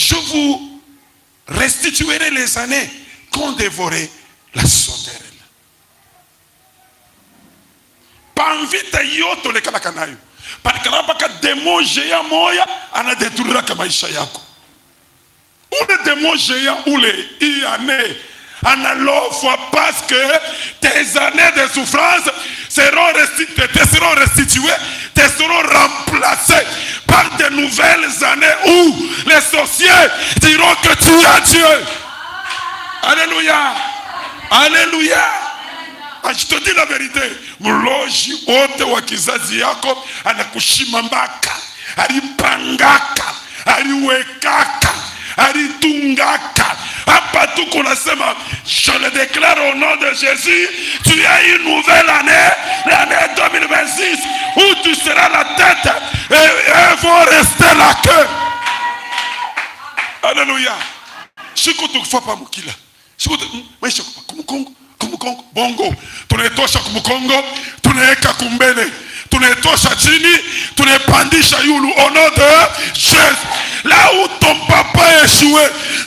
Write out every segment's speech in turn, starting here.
je vous restituerai les années qu'ont dévoré la sauterelle. Panvita yoto le kala kanayo. Palikana baka démon géant moya ana détruira ka maisha yako. Ule démon géant ule iane ana l'offre parce que tes années de souffrance seront restituées, te seront remplacées par de nouvelles années où les sorciers diront que tu as Dieu. Alléluia. Alléluia. Je te dis la vérité. Mloji wote wa kizazi yako anakushimambaka, alipangaka, aliwekaka, alitungaka. Hapa tu kunasema, je le déclare au nom de Jésus, tu as une nouvelle année, l'année 2026, où tu seras la tête et eux vont rester la queue. Alléluia. Shikutu fapa mukila. Shikutu maisha kumukongo. Kumukongo, bongo, tunaitosha kumukongo, tunaweka kumbele, tunaitosha chini, tunaipandisha yulu au nom de Jésus. Là où ton papa a échoué,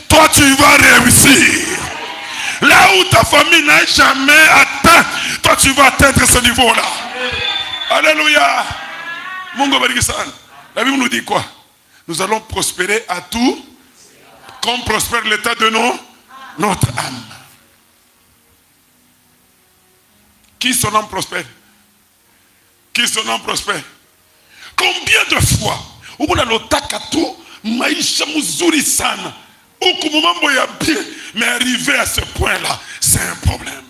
toi tu vas réussir. Là où ta famille n'a jamais atteint, toi tu vas atteindre ce niveau-là. Alléluia. Mungu bariki sana. La Bible nous dit quoi? Nous allons prospérer à tout, comme prospère l'état de notre âme. Qui son nom prospère? Qui son nom prospère? Combien de fois on a lotaka tu maisha muzuri sana huku mambo ya bien, mais arrivé à ce point-là, c'est un problème.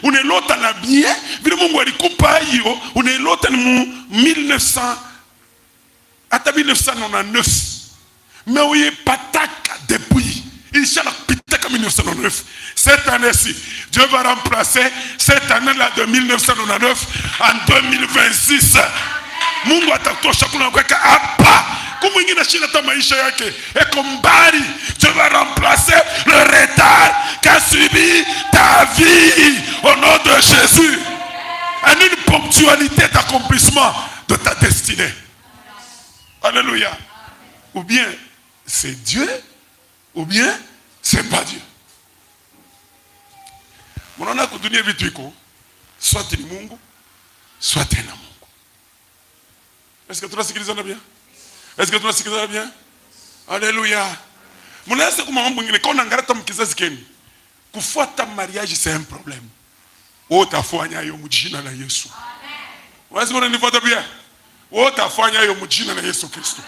Unelota na bien vile Mungu alikupa hiyo, unelota ni 1900 hata 1999, mais uyepataka depuis inshallah pitaka 1999. Cette année-ci, Dieu va remplacer cette année-là de 1999 en 2026. Mungu atatosha kuna kweka hapa. Kumwingine shina ta maisha yake. Eko mbali. Dieu va remplacer le retard qu'a subi ta vie au nom de Jésus. En une ponctualité d'accomplissement de ta destinée. Alléluia. Ou bien c'est Dieu, ou bien c'est pas Dieu. Mnaona kudunia vitu iko soit ni Mungu soit tena Mungu. Est-ce que tunasikilizana bien? Est-ce que tunasikilizana bien? Alléluia. Mnaanza kuma mambo mengine kwa ngarata mkizazi keni. Kufuata mariage c'est un problème. Utafanya hiyo mjina la Yesu. Amen. Wewe unanifuata bien? Utafanya hiyo mjina la Yesu Kristo.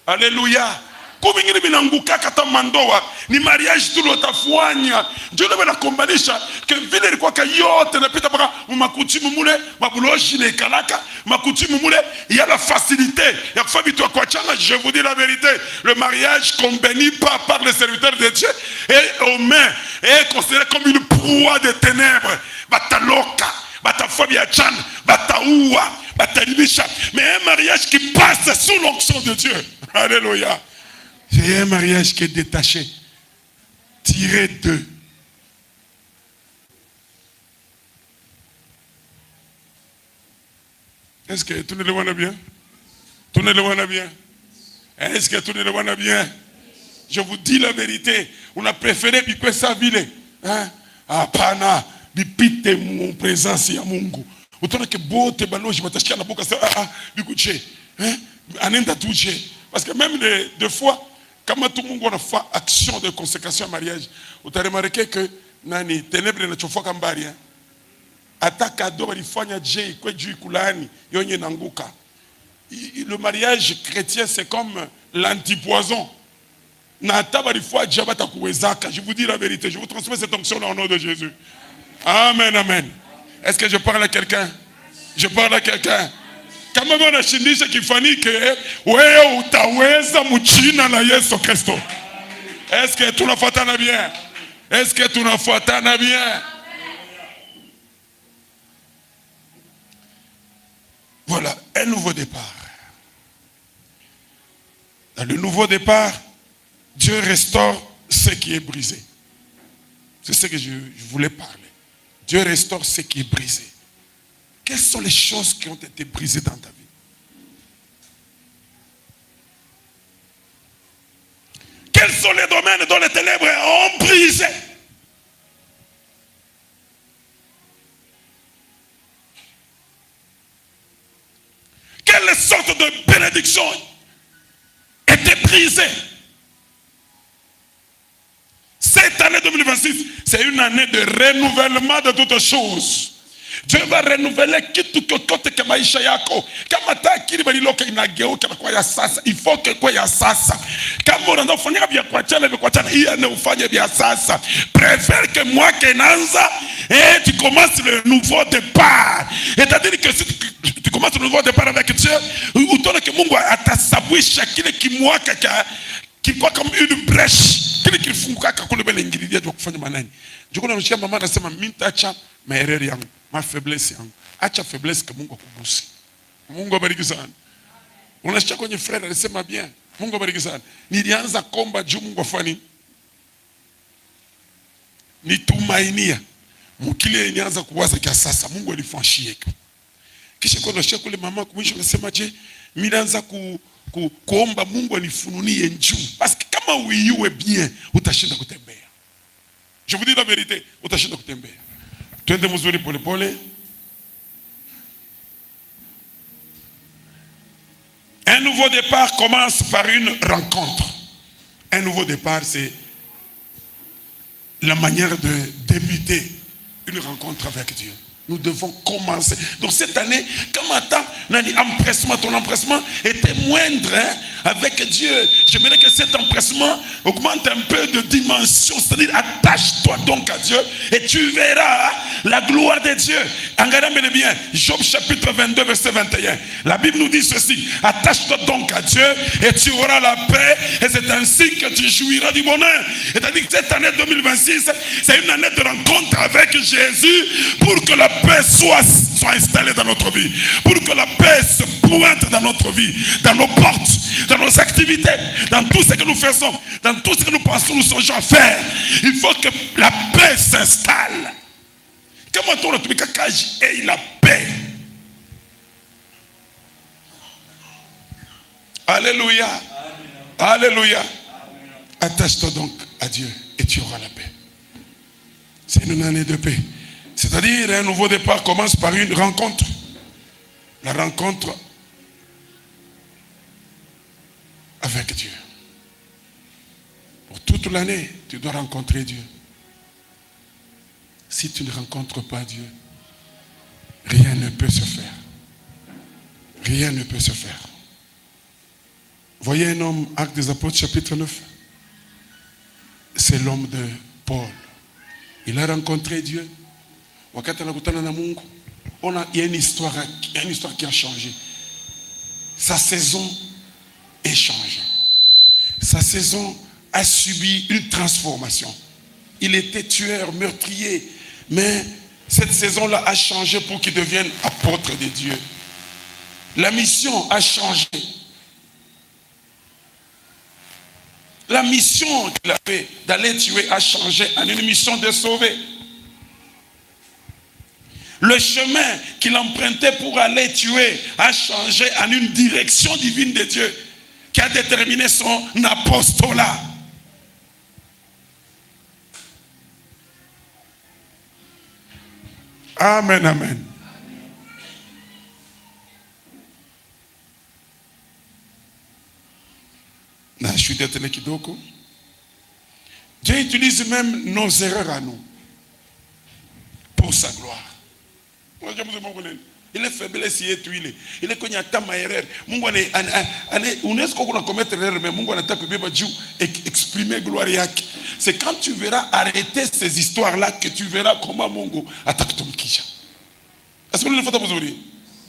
Alléluia. Kumingine binanguka kata mandoa ni mariage tu lotafanya. Ndio ndio nakombanisha que vile ilikuwa yote napita paka makutimu mule mabuloji na kalaka makutimu mule il y a la facilité ya kufanya vitu kwa changa. Je vous dis la vérité, le mariage qu'on bénit pas par les serviteurs de Dieu et aux mains est considéré comme une proie de ténèbres. Bataloka, batafabia chan, bataoua, batalibisha. Mais un mariage qui passe sous l'onction de Dieu. Alléluia. C'est un mariage qui est détaché, tiré d'eux. Est-ce que tout le monde est bien? Tout le monde est bien? Est-ce que tout le monde est bien? Je vous dis la vérité. On a préféré bikwe sa vile. Apana, bipite mon présence ya Mungu. Utona ke bote baloji batashika na boka sa bikuche. Anenda touche. Parce que même des fois, quand tout le monde a fait action de consécration à mariage, vous avez remarqué que nani ténèbres na chofwa kambari ataka do balifanya je kwa juu kulani yonye nanguka. Le mariage chrétien c'est comme l'antipoison. Na tabalifwa jabata kuwezaka. Je vous dis la vérité, je vous transmets cette onction au nom de Jésus. Amen, amen. Est-ce que je parle à quelqu'un? Je parle à quelqu'un. Kama wanashindisha kifanike wewe utaweza mchina na Yesu Kristo. Est-ce que tunafuatana bien? Est-ce que tunafuatana bien? Voilà, un nouveau départ. Dans le nouveau départ, Dieu restaure ce qui est brisé. C'est ce que je voulais parler. Dieu restaure ce qui est brisé. Quelles sont les choses qui ont été brisées dans ta vie? Quels sont les domaines dont les ténèbres ont brisé? Quelle sorte de bénédiction était brisée? Cette année 2026, c'est une année de renouvellement de toutes choses. Dieu va renouveler kitu kokote ke maisha yako. Kama akili baliloka inageuka kwa ya sasa, il faut que kwa ya sasa. Kama unafanya vya kuachana hii année ufanye vya sasa. Préfère que moi kenaanza et tu commences le nouveau départ. C'est-à-dire que si tu commences le nouveau départ avec Dieu, utaona que Mungu atasabwisha kile kimwaka kilikuwa comme une brèche, kile kilifunguka kule mbele ingililia ndio kufanya manani. Ndio kuna mshika mama anasema mimi nitaacha maereri yangu, ma faiblesse yangu. Acha faiblesse que Mungu akugusi. Mungu abariki sana. Unasikia kwenye frère alisema bien. Mungu abariki sana. Nilianza komba juu Mungu afanye. Nitumainia. Mkile nianza kuwaza kia sasa Mungu alifanyie. Kisha kwa nashia kule mama kumwisho anasema je, mimi naanza kuomba Mungu anifununie njuu. Parce que kama uiwe bien, utashinda kutembea. Je vous dis la vérité, utashinda kutembea. Twende mzuri pole pole. Un nouveau départ commence par une rencontre. Un nouveau départ, c'est la manière de débuter une rencontre avec Dieu. Nous devons commencer. Donc cette année, comme attends, ton empressement était moindre avec Dieu. J'aimerais que cet empressement augmente un peu de dimension. C'est-à-dire, attache-toi donc à Dieu et tu verras la gloire de Dieu. Regardez bien, Job chapitre 22, verset 21. La Bible nous dit ceci. Attache-toi donc à Dieu et tu auras la paix. Et c'est ainsi que tu jouiras du bonheur. C'est-à-dire que cette année 2026, c'est une année de rencontre avec Jésus pour que la paix soit installée dans notre vie, pour que la paix se pointe dans notre vie, dans nos portes, dans nos activités, dans tout ce que nous faisons, dans tout ce que nous pensons, nous songeons à faire. Il faut que la paix s'installe. Comment on a trouvé et la paix? Alléluia. Alléluia. Attache-toi donc à Dieu et tu auras la paix. C'est une année de paix. C'est-à-dire, un nouveau départ commence par une rencontre. La rencontre avec Dieu. Pour toute l'année, tu dois rencontrer Dieu. Si tu ne rencontres pas Dieu, rien ne peut se faire. Rien ne peut se faire. Voyez un homme, Actes des Apôtres, chapitre 9. C'est l'homme de Paul. Il a rencontré Dieu. Il y a une histoire qui a changé. Sa saison est changée. Sa saison a subi une transformation. Il était tueur, meurtrier, mais cette saison-là a changé pour qu'il devienne apôtre de Dieu. La mission a changé. La mission qu'il avait d'aller tuer a changé en une mission de sauver. Le chemin qu'il empruntait pour aller tuer a changé en une direction divine de Dieu qui a déterminé son apostolat. Amen, amen. Dieu utilise même nos erreurs à nous pour sa gloire. Il est faiblesse, il est connu à ta erreur. On est qu'on a commettre l'erreur, mais Mungu anataka kubeba juu exprimer gloire yake. C'est quand tu verras arrêter ces histoires-là que tu verras comment Mungu atakutumikisha. Est-ce que nous le faisons aujourd'hui?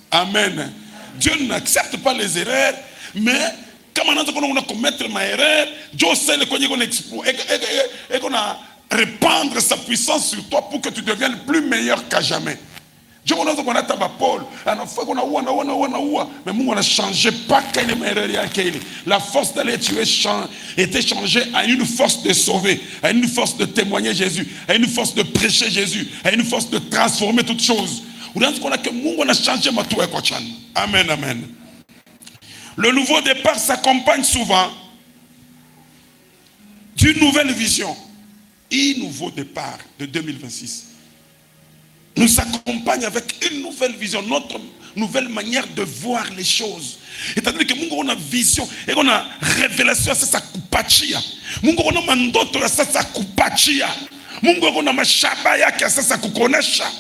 Amen. Dieu n'accepte pas les erreurs, mais comme on a commettre ma erreur, Dieu sait le qu'on exploite et qu'on a répandre sa puissance sur toi pour que tu deviennes plus meilleur qu'à jamais. Dieu on a Paul, mais Mungu n'a changé pas la force d'aller tuer était changée à une force de sauver, à une force de témoigner Jésus, à une force de prêcher Jésus, à une force de transformer toutes choses. Amen, amen. Le nouveau départ s'accompagne souvent d'une nouvelle vision, un nouveau départ de 2026 nous accompagne avec une nouvelle vision, notre nouvelle manière de voir les choses. C'est-à-dire que Mungu a une vision et on a révélation, ça kupatia. Mungu a mandoto ça kupatia. Mungu a mashaba yake sasa kukonesha.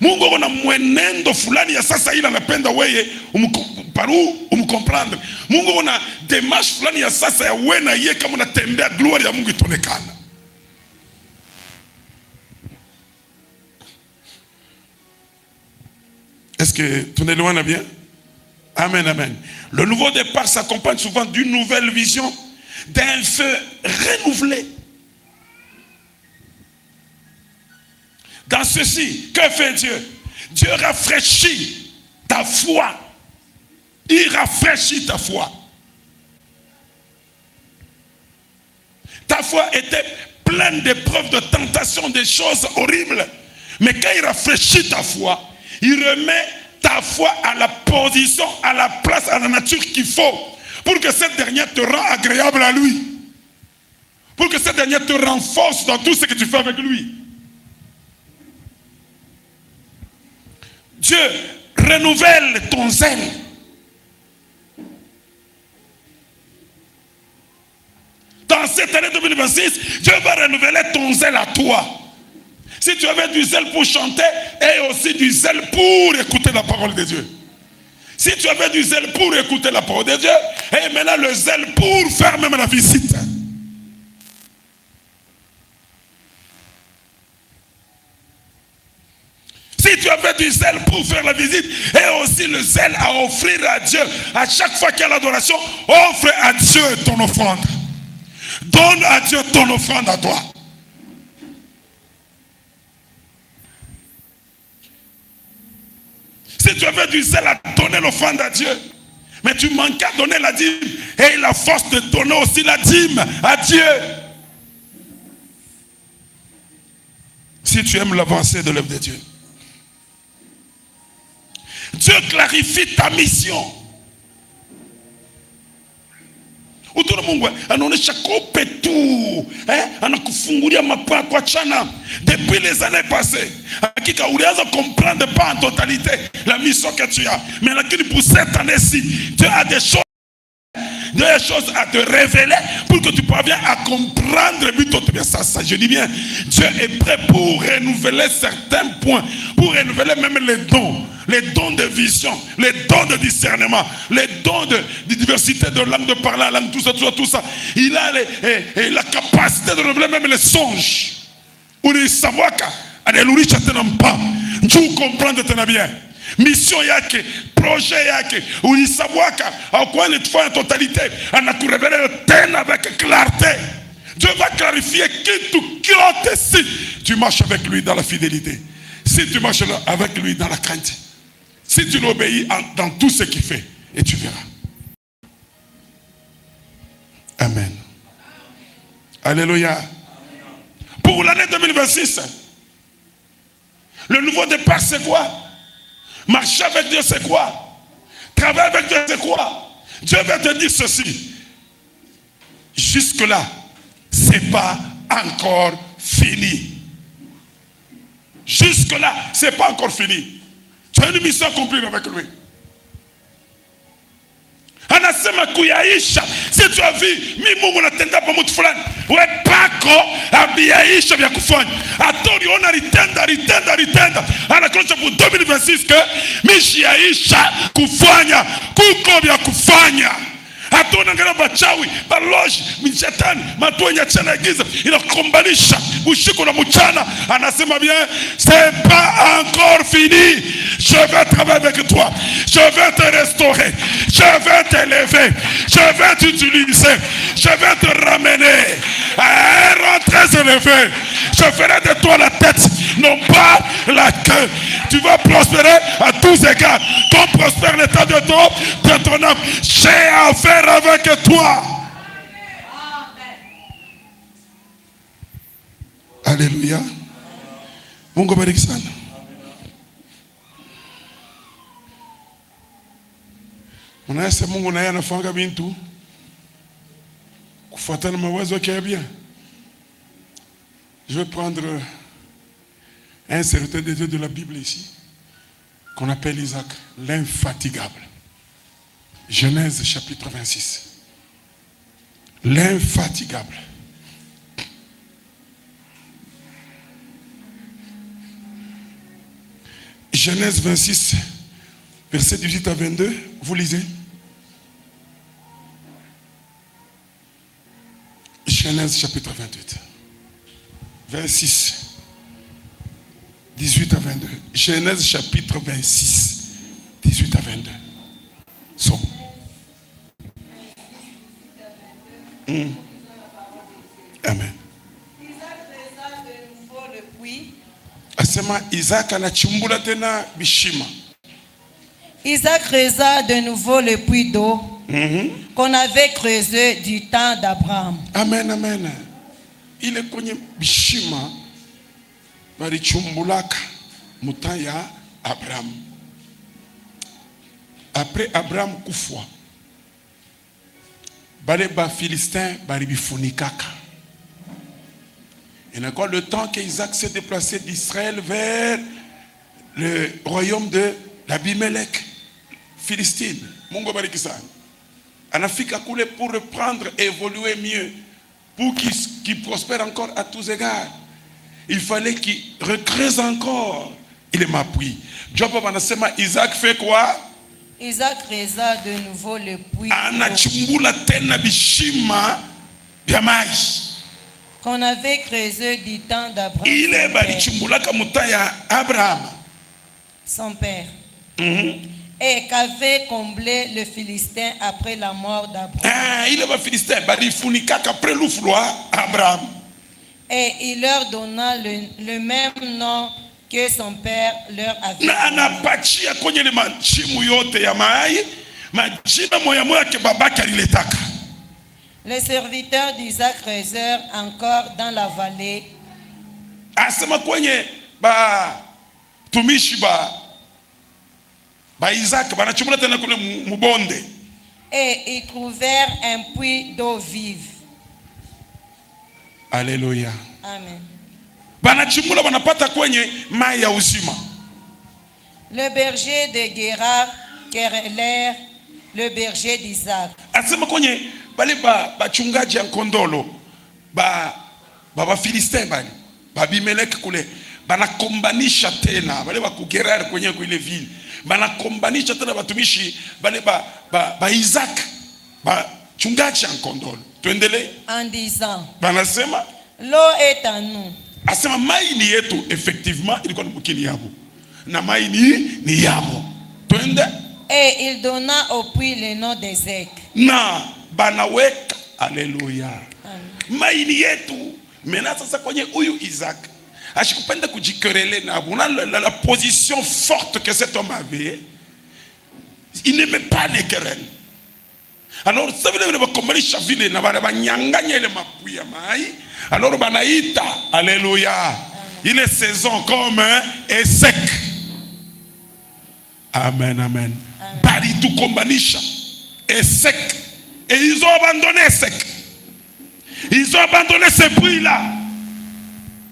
Mungu a mwenendo fulani ya sasa ila anapenda wewe umkomprendre. Mungu a démarche fulani ya sasa ya wewe na yeye kama unatembea glory ya Mungu itonekana. Est-ce que tout est loin bien? Amen, amen. Le nouveau départ s'accompagne souvent d'une nouvelle vision, d'un feu renouvelé. Dans ceci, que fait Dieu? Dieu rafraîchit ta foi. Il rafraîchit ta foi. Ta foi était pleine d'épreuves, de tentations, des choses horribles. Mais quand il rafraîchit ta foi, il remet ta foi à la position, à la place, à la nature qu'il faut pour que cette dernière te rende agréable à lui. Pour que cette dernière te renforce dans tout ce que tu fais avec lui. Dieu renouvelle ton zèle. Dans cette année 2026, Dieu va renouveler ton zèle à toi. Si tu avais du zèle pour chanter et aussi du zèle pour écouter la parole de Dieu. Si tu avais du zèle pour écouter la parole de Dieu, et maintenant le zèle pour faire même la visite. Si tu avais du zèle pour faire la visite et aussi le zèle à offrir à Dieu, à chaque fois qu'il y a l'adoration, offre à Dieu ton offrande. Donne à Dieu ton offrande à toi. Si tu avais du zèle à donner l'offrande à Dieu, mais tu manquais à donner la dîme, et la force de donner aussi la dîme à Dieu. Si tu aimes l'avancée de l'œuvre de Dieu, Dieu clarifie ta mission. Utono Mungu anaonesha kope tu, anakufungulia mapaa kwa chana. Depuis les années passées, hakika ulianza comprendre pas en totalité la mission que tu as. Mais lakini pour cette année-ci, Dieu a des choses à te révéler pour que tu parviennes à comprendre. Ça, je dis bien, Dieu est prêt pour renouveler certains points, pour renouveler même les dons de vision, les dons de discernement, les dons de diversité de langue, de parler la langue, tout ça. Il a la capacité de renouveler même les songes. Ou les savoir qu'Alléluia, tu n'as pas. Tu comprends de bien. Mission yake, projet yake, ulisavoir à quoi il te fait en totalité, on a révélé le thème avec clarté. Dieu va clarifier qui tu quittes si tu marches avec lui dans la fidélité, si tu marches avec lui dans la crainte, si tu l'obéis dans tout ce qu'il fait, et tu verras. Amen. Alléluia. Pour l'année 2026, le nouveau départ c'est quoi? Marcher avec Dieu, c'est quoi? Travailler avec Dieu, c'est quoi? Dieu va te dire ceci. Jusque-là, c'est pas encore fini. Jusque-là, c'est pas encore fini. Tu as une mission à accomplir avec lui. Anasema kuyaisha. Si tu as vu, mi Mungu natenda pa mtu fulani, we pako abiyaisha vya kufanya. Atori ona ritenda. Anakuonyesha pour 2026 que mishiyaisha kufanya, kuko vya kufanya. Hatuna ngana bachawi, baloji, mshetani, matuenya chana giza, inakombanisha usiku na mchana. Anasema bien, c'est pas encore fini. Je vais travailler avec toi. Je vais te restaurer. Je vais t'élever. Je vais t'utiliser. Je vais te ramener à un rang très élevé. Je ferai de toi la tête, non pas la queue. Tu vas prospérer à tous égards. Comme prospère l'état de ton âme. J'ai affaire avec toi. Alléluia. Mungu bariki sana. Unaweza Mungu naye anafanya bintu kufuatana mawazo yake ya bien. Je vais prendre un serviteur de Dieu de la Bible ici, qu'on appelle Isaac, l'infatigable. Genèse chapitre 26. L'infatigable. Genèse 26, versets 18 à 22, vous lisez. Genèse chapitre 28, 26, 18 à 22. Genèse chapitre 26, 18 à 22. Son. Amen. Asema Isaac anachimbula tena bishima. Isaac creusa de nouveau le puits d'eau qu'on avait creusé du temps d'Abraham. Amen, amen. Ile kwenye bishima balichumbulaka muta ya Abraham. Après Abraham kufwa, bale ba Philistins bali bifunikaka. Et encore le temps qu'Isaac s'est déplacé d'Israël vers le royaume de l'Abimelech, Philistine. Mungu bariki sana. Anafika kule pour reprendre et évoluer mieux, pour qu'il prospère encore à tous égards. Il fallait qu'il recreuse encore. Il est m'appuie. Job anasema Isaac fait quoi? Isaac creusa de nouveau le puits anachimbula tena bishima bya maji qu'on avait creusé du temps d'Abraham. Il est balichimbulaka muta ya Abraham son père. Et qu'avait comblé le Philistin après la mort d'Abraham. Il est ba Philistin balifunikaka après l'oufloa Abraham. Et il leur donna le même nom que son père leur avait. Na anapatia kwenye ile machimu yote ya mai majina moya moya ke babake aliletaka. Les serviteurs d'Isaac creusèrent encore dans la vallée. Asema kwenye ba tumishi ba Isaac banachumula tena kule mubonde. Et ils trouvèrent un puits d'eau vive. Alléluia. Amen. Banachumula banapata kwenye mai ya uzima. Le berger de Guérar querellèrent le berger d'Isaac. Asema kwenye bale bachungaji ya kondolo ba Filistin bali Abimelech kule banakombanisha tena bale bakugerar kwenye ile ville banakombanisha tena batumishi bale ba Isaac bachungaji ya kondolo. Tuendelee en disant banasema l'eau est à nous. Asema mai ni yetu. Effectivement ilikuwa ni mkini yabo na mai ni yabo. Twende. Et il donna au puits le nom d'Ezek. Na banaweka. Alléluia. Mai ni yetu. Mena sasa kwenye huyu Isaac ashikupenda kujikerele na abuna la position forte que cet homme avait. Il n'aimait pas les querelles. Alors ça veut dire bakomalisha vile na banyanganya ile mapuya mai. Alors banaita. Alléluia. Il est saison comme est sec. Amen, amen. Bali tout kombanisha est sec. Et ils ont abandonné sec. Ils ont abandonné ce puits là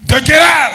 de Guérar.